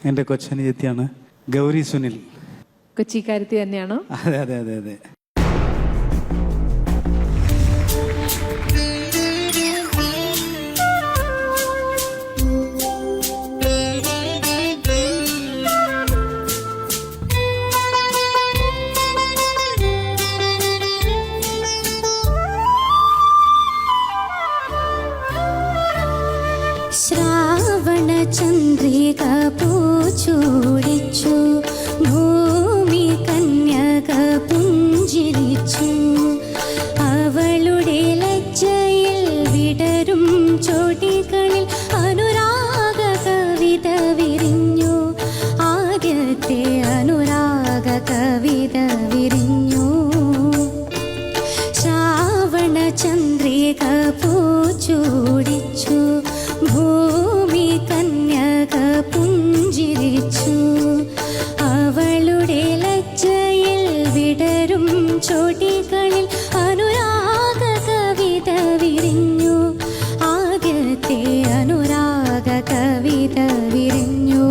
എൻ്റെ കൊച്ചനിയത്തിയാണ് ഗൗരി സുനിൽ. കൊച്ചിക്കാരത്തി തന്നെയാണോ? അതെ അതെ അതെ അതെ. ചന്ദ്രിക പൂച്ചൂടിച്ചു, ഭൂമി കന്യക പുഞ്ചിരിച്ചു. അവളുടെ ലജ്ജയിൽ വിടരും ചോടികളിൽ അനുരാഗ കവിത വിരിഞ്ഞു. ആദ്യത്തെ അനുരാഗ കവിത വിരിഞ്ഞു. ശ്രാവണ ചന്ദ്രിക പൂച്ചൂടിച്ചു, ഭൂമി കന്യക പുഞ്ചിരിച്ചു. അവളുടെ ലജ്ജയിൽ വിടരും ചോടികളിൽ അനുരാഗ കവിത വിരിഞ്ഞു. ആദ്യത്തെ അനുരാഗ കവിത വിരിഞ്ഞു.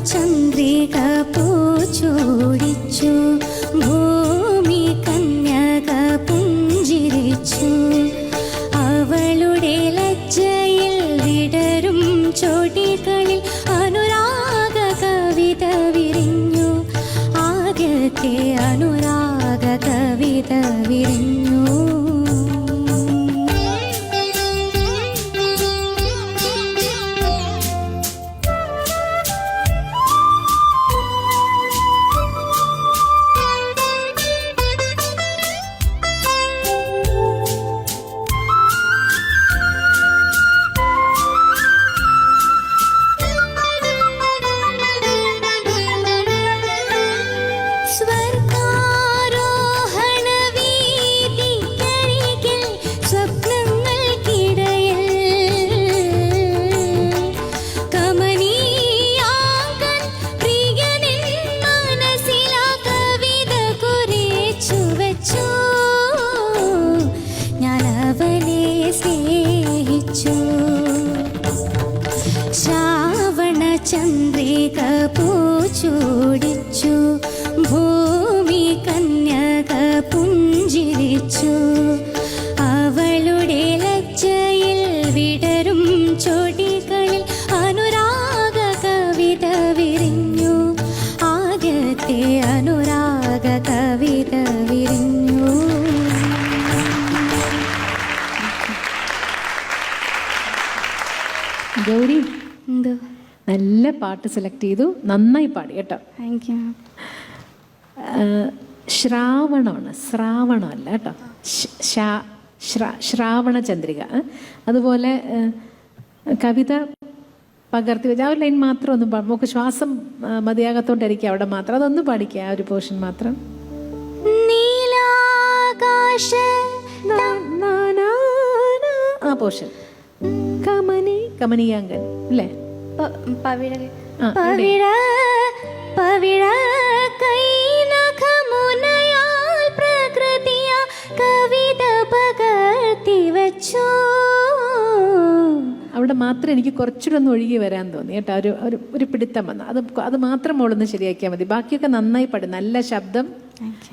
ചന്ദ്രിക പൂച്ചൂടിച്ചു, ഭൂമി കന്യക പുഞ്ചിരിച്ചു. അവളുടെ ലജ്ജയിൽ വിടരും ചോടികളിൽ അനുരാഗ കവിത വിരിഞ്ഞു. ആദ്യത്തെ അനുരാഗ കവിത വിരിഞ്ഞു. ശ്രാവണ ചന്ദ്രിക പൂച്ചൂടിച്ചു, ഭൂമി കന്യക പുഞ്ചിരിച്ചു. അവളുടെ ലജ്ജയിൽ വിടരും ചോടികളിൽ അനുരാഗ കവിത വിരിഞ്ഞു. ആദ്യത്തെ അനുരാഗ കവിത വിരിഞ്ഞു. ഗൗരി, നല്ല പാട്ട് സെലക്ട് ചെയ്തു, നന്നായി പാടി കേട്ടോ. Thank you. ശ്രാവണമാണ്, ശ്രാവണമല്ല കേട്ടോ. ശ്രാവണ ചന്ദ്രിക. അതുപോലെ കവിത പകർത്തി വെച്ച ആ ഒരു ലൈൻ മാത്രം ഒന്ന് നമുക്ക് ശ്വാസം മതിയാകത്തോണ്ടായിരിക്കും അവിടെ മാത്രം. അതൊന്ന് പാടിക്കുക, ആ ഒരു പോർഷൻ മാത്രം. നീലാകാശ ആ പോർഷൻ. കമനീയാങ്കൻ അല്ലേ? അവിടെ മാത്രം എനിക്ക് കുറച്ചുകൂടെ ഒന്ന് ഒഴുകി വരാൻ തോന്നി കേട്ടോ. ഒരു പിടുത്തം വന്നു. അത് മാത്രം മോളൊന്ന് ശരിയാക്കിയാൽ മതി. ബാക്കിയൊക്കെ നന്നായി പാടും, നല്ല ശബ്ദം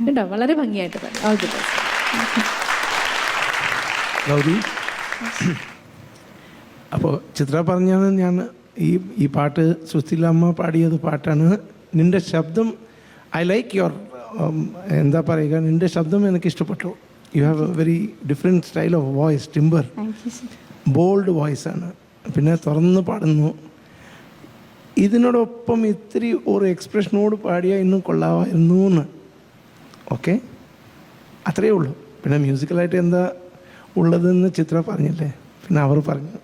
കേട്ടോ, വളരെ ഭംഗിയായിട്ട് പാടും. All the best. ഗൗരി, അപ്പോൾ ചിത്ര പറഞ്ഞാണ് ഞാൻ ഈ പാട്ട് സുശീലമ്മ പാടിയത് പാട്ടാണ്. നിൻ്റെ ശബ്ദം ഐ ലൈക്ക് യുവർ എന്താ പറയുക, നിൻ്റെ ശബ്ദം എനിക്ക് ഇഷ്ടപ്പെട്ടു. You have A very different style of voice, timber, bold voice ആണ്. പിന്നെ തുറന്ന് പാടുന്നു. ഇതിനോടൊപ്പം ഇത്തിരി ഒരു എക്സ്പ്രഷനോട് പാടിയാൽ ഇന്നും കൊള്ളാമായിരുന്നു എന്ന്. ഓക്കെ, അത്രയേ ഉള്ളൂ. പിന്നെ മ്യൂസിക്കലായിട്ട് എന്താ ഉള്ളതെന്ന് ചിത്ര പറഞ്ഞില്ലേ, പിന്നെ അവർ പറഞ്ഞു.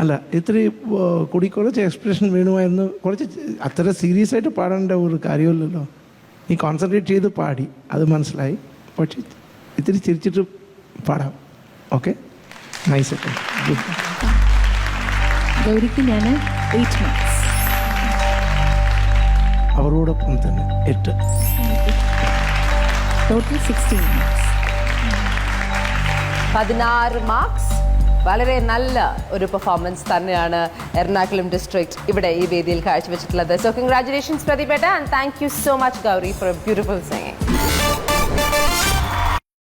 അല്ല, ഇത്തിരി കൂടി കുറച്ച് എക്സ്പ്രഷൻ വേണമായിരുന്നു. കുറച്ച് അത്ര സീരിയസ് ആയിട്ട് പാടേണ്ട ഒരു കാര്യമില്ലല്ലോ. നീ കോൺസെൻട്രേറ്റ് ചെയ്ത് പാടി, അത് മനസ്സിലായി. പക്ഷേ ഇത്തിരി ചിരിച്ചിട്ട് പാടാം. Okay, nice. ഗുഡ്. ഗൗരിക്ക് ഞാൻ 8 മാർക്സ്. അവരോടൊപ്പം തന്നെ 8. Total 16 marks. 16 മാർക്സ്. വളരെ നല്ല ഒരു പെർഫോമൻസ് തന്നെയാണ് എറണാകുളം ഡിസ്ട്രിക്ട് ഇവിടെ ഈ വേദിയിൽ കാഴ്ചവെച്ചിട്ടുള്ളത്. സോ കൺഗ്രാറ്റുലേഷൻസ് പ്രതിഭേട്ട, and thank you so much Gauri for a beautiful singing.